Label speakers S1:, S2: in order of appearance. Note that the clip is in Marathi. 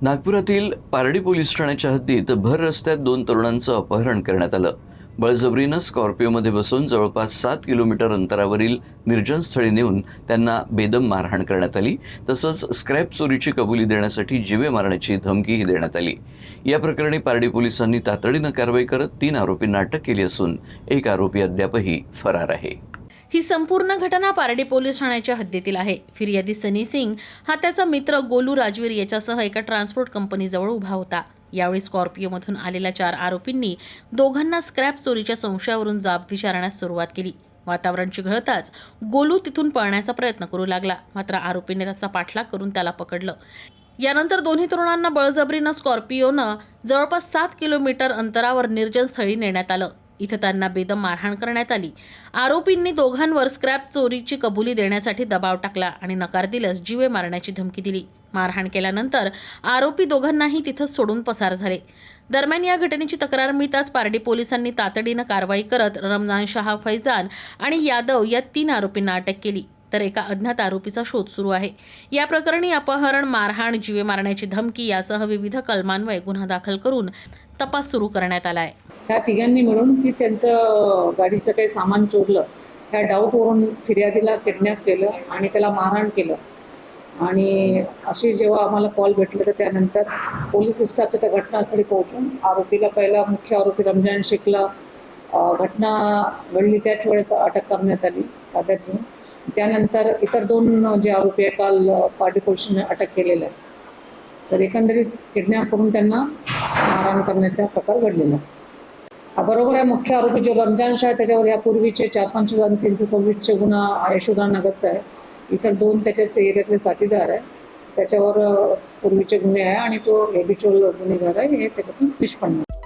S1: नागपुरातील पारडी पोलीस ठाण्याच्या हद्दीत भर रस्त्यात 2 तरुणांचं अपहरण करण्यात आलं। बळजबरीनं स्कॉर्पिओमध्ये बसून जवळपास 7 किलोमीटर अंतरावरील निर्जन स्थळी नेऊन त्यांना बेदम मारहाण करण्यात आली। तसंच स्क्रॅप चोरीची कबुली देण्यासाठी जीवे मारण्याची धमकीही देण्यात आली। या प्रकरणी पारडी पोलिसांनी तातडीनं कारवाई करत 3 आरोपींना अटक केली असून एक आरोपी अद्यापही फरार आहे।
S2: ही संपूर्ण घटना पारडी पोलीस ठाण्याच्या हद्दीतील आहे। फिर्यादी सनी सिंग हा त्याचा मित्र गोलू राजवीर याच्यासह एका ट्रान्सपोर्ट कंपनीजवळ उभा होता। यावेळी स्कॉर्पिओमधून आलेल्या 4 आरोपींनी दोघांना स्क्रॅप चोरीच्या संशयावरून जाब विचारण्यास सुरुवात केली। वातावरण चिघळताच गोलू तिथून पळण्याचा प्रयत्न करू लागला, मात्र आरोपींनी त्याचा पाठलाग करून त्याला पकडलं। यानंतर दोन्ही तरुणांना बळजबरीनं स्कॉर्पिओनं जवळपास 7 किलोमीटर अंतरावर निर्जन स्थळी नेण्यात आलं। इथं त्यांना बेदम मारहाण करण्यात आली। आरोपींनी दोघांवर स्क्रॅप चोरीची कबुली देण्यासाठी दबाव टाकला आणि नकार दिल्यास जीवे मारण्याची धमकी दिली। मारहाण केल्यानंतर आरोपी दोघांनाही तिथंच सोडून पसार झाले। दरम्यान या घटनेची तक्रार मिळताच पारडी पोलिसांनी तातडीनं कारवाई करत रमजान शाह, फैजान आणि यादव या 3 आरोपींना अटक केली, तर एका अज्ञात आरोपीचा शोध सुरू आहे। या प्रकरणी अपहरण, मारहाण, जीवे मारण्याची धमकी यासह विविध कलमान्वये गुन्हा दाखल करून तपास सुरू करण्यात आला आहे।
S3: ह्या तिघांनी मिळून की त्यांचं गाडीचं काही सामान चोरलं, ह्या डाऊटवरून फिर्यादीला किडनॅप केलं आणि त्याला मारहाण केलं। आणि अशी जेव्हा आम्हाला कॉल भेटले तर त्यानंतर पोलीस स्टाफ तिथं घटनास्थळी पोहोचून आरोपीला, पहिला मुख्य आरोपी रमजान शेखला घटना घडली त्याच वेळेस अटक करण्यात आली, ताब्यात घेऊन। त्यानंतर इतर 2 जे आरोपी आहे काल पारडी पोलिसांनी अटक केलेलं आहे। तर एकंदरीत किडनॅप करून त्यांना मारहाण करण्याचा प्रकार घडलेला आहे। बरोबर आहे, मुख्य आरोपी जो रमजान शाह त्याच्यावर यापूर्वीचे 4-5 आणि 326 गुन्हा यशोधरा नगरचा आहे। इतर 2 त्याच्याच एरियातले साथीदार आहे, त्याच्यावर पूर्वीचे गुन्हे आहे आणि तो हॅबिच्युअल गुन्हेगार आहे, हे त्याच्यातून निष्पन्न आहे।